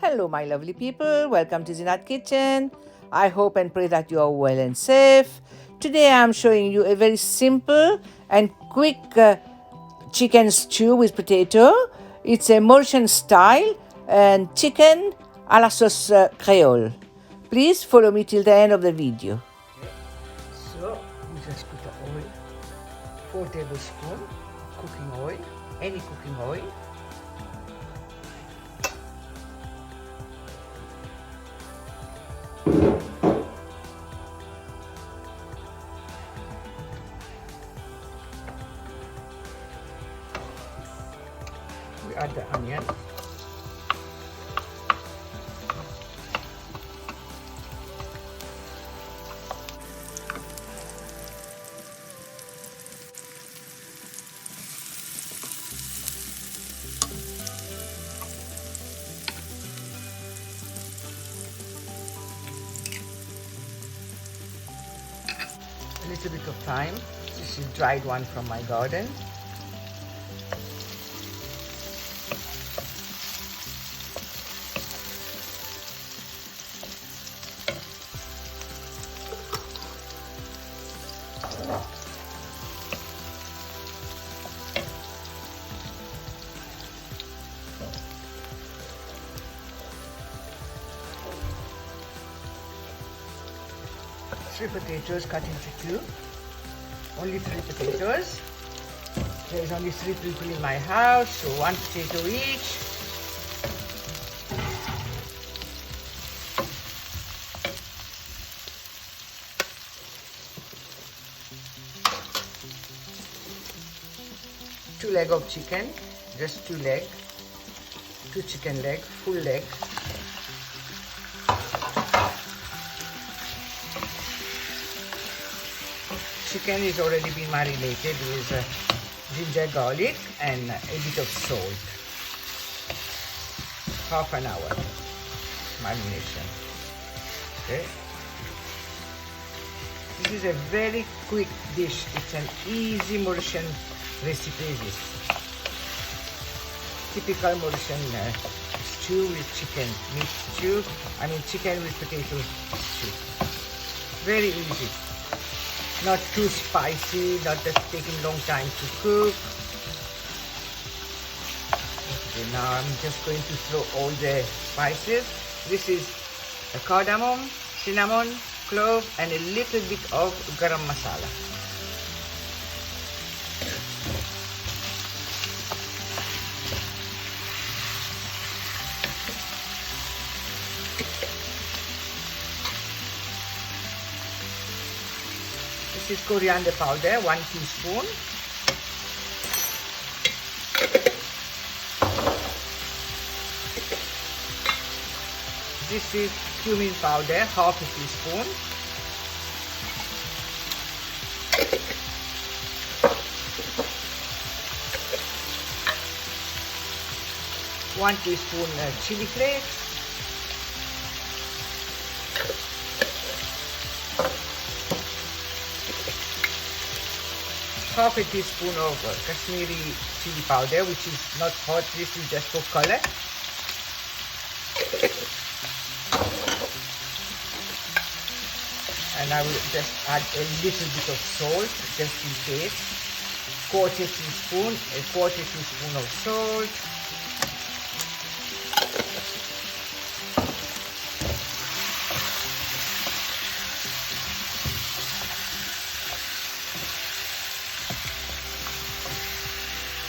Hello, my lovely people. Welcome to Zinat Kitchen. I hope and pray that you are well and safe. Today I am showing you a very simple and quick chicken stew with potato. It's a Mauritian style and chicken à la sauce creole. Please follow me till the end of the video. Okay. So we just put the oil, 4 tablespoons cooking oil, any cooking oil. We add the onion. A little bit of thyme. This is dried one from my garden. Three potatoes cut into two. Only 3 potatoes. There is only 3 people in my house, so 1 potato each. Two leg of chicken, just 2 leg. 2 chicken leg, full leg. Chicken is already been marinated with ginger, garlic and a bit of salt. Half an hour marination. Okay. This is a very quick dish. It's an easy Mauritian recipe. This typical Mauritian stew with chicken, meat stew. I mean chicken with potato stew. Very easy. Not too spicy, not just taking long time to cook. Okay, now I'm just going to throw all the spices. This is the cardamom, cinnamon, clove and a little bit of garam masala. This is coriander powder, 1 teaspoon. This is cumin powder, half a teaspoon. One teaspoon chilli flakes. Half a teaspoon of Kashmiri chilli powder, which is not hot, this is just for color. And I will just add a little bit of salt, just in case. A quarter teaspoon of salt.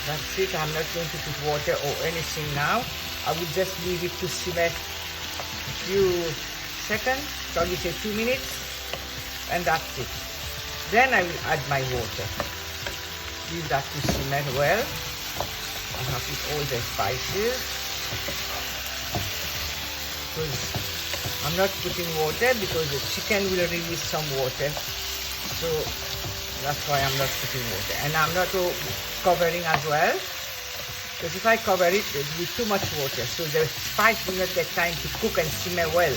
That's it. I'm not going to put water or anything now. I will just leave it to simmer a few seconds, probably say 2 minutes, and that's it. Then I will add my water. Leave that to simmer well. I have put all the spices. Because I'm not putting water because the chicken will release some water. So that's why I'm not putting water. And I'm not covering as well, because if I cover it, it will be too much water, so the spice will not get time to cook and simmer well.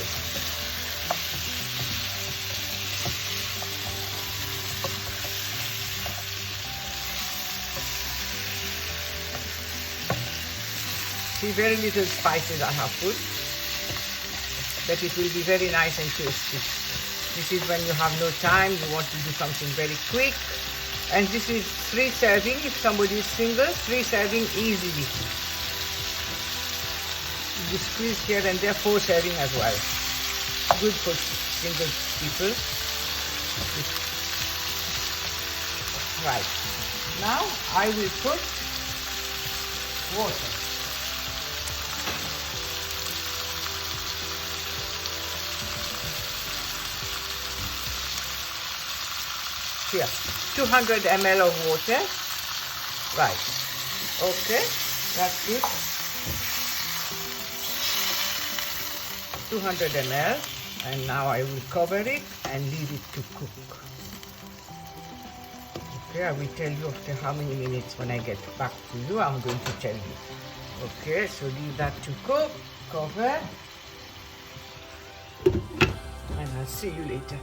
See, very little spices I have put. that it will be very nice and tasty. This is when you have no time, you want to do something very quick. And this is 3 serving. If somebody is single, 3 serving easily. You squeeze here and there, 4 serving as well. Good for single people. Right. Now I will put water. Here, 200 ml of water. Right. Okay, that's it. 200 ml, and now I will cover it and leave it to cook. Okay, I will tell you after how many minutes. When I get back to you, I'm going to tell you. Okay, so leave that to cook, cover, and I'll see you later.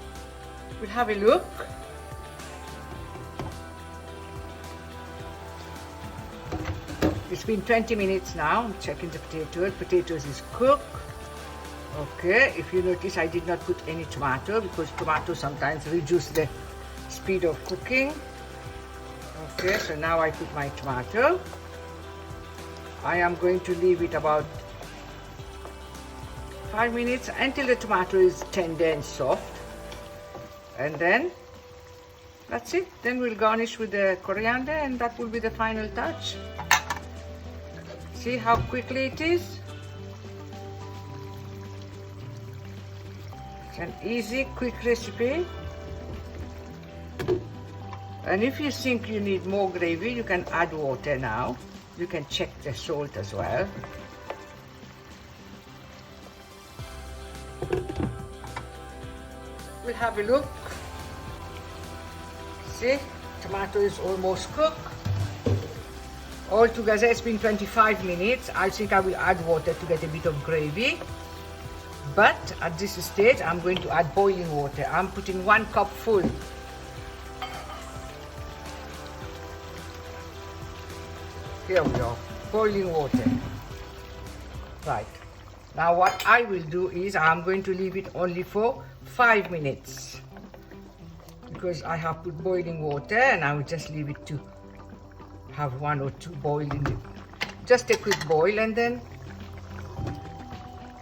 We'll have a look. It's been 20 minutes now. I'm checking the potatoes. Potatoes is cooked. Okay, if you notice, I did not put any tomato because tomato sometimes reduce the speed of cooking. Okay, so now I put my tomato. I am going to leave it about 5 minutes until the tomato is tender and soft. And then that's it. Then we'll garnish with the coriander, and that will be the final touch. See how quickly it is? It's an easy, quick recipe. And if you think you need more gravy, you can add water now. You can check the salt as well. We'll have a look. See, tomato is almost cooked. Altogether, it's been 25 minutes. I think I will add water to get a bit of gravy. But at this stage, I'm going to add boiling water. I'm putting 1 cup full. Here we go, boiling water. Right. Now what I will do is I'm going to leave it only for 5 minutes. Because I have put boiling water, and I will just leave it to have 1 or 2 boil in it. Just a quick boil, and then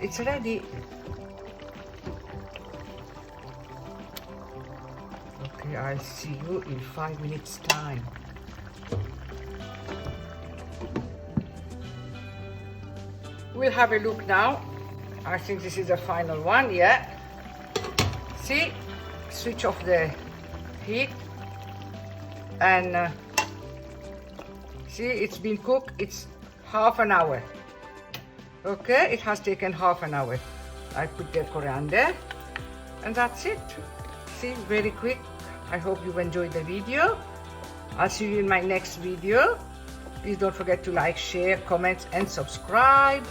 it's ready. Okay, I'll see you in 5 minutes time. We'll have a look now. I think this is the final one, yeah. See, switch off the heat, and see, it's been cooked. It's half an hour. Okay, it has taken half an hour. I put the coriander, and that's it. See, very quick. I hope you've enjoyed the video. I'll see you in my next video. Please don't forget to like, share, comment, and subscribe.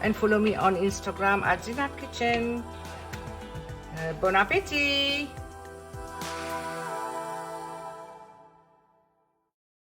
And follow me on Instagram at Zinat Kitchen. Bon appetit!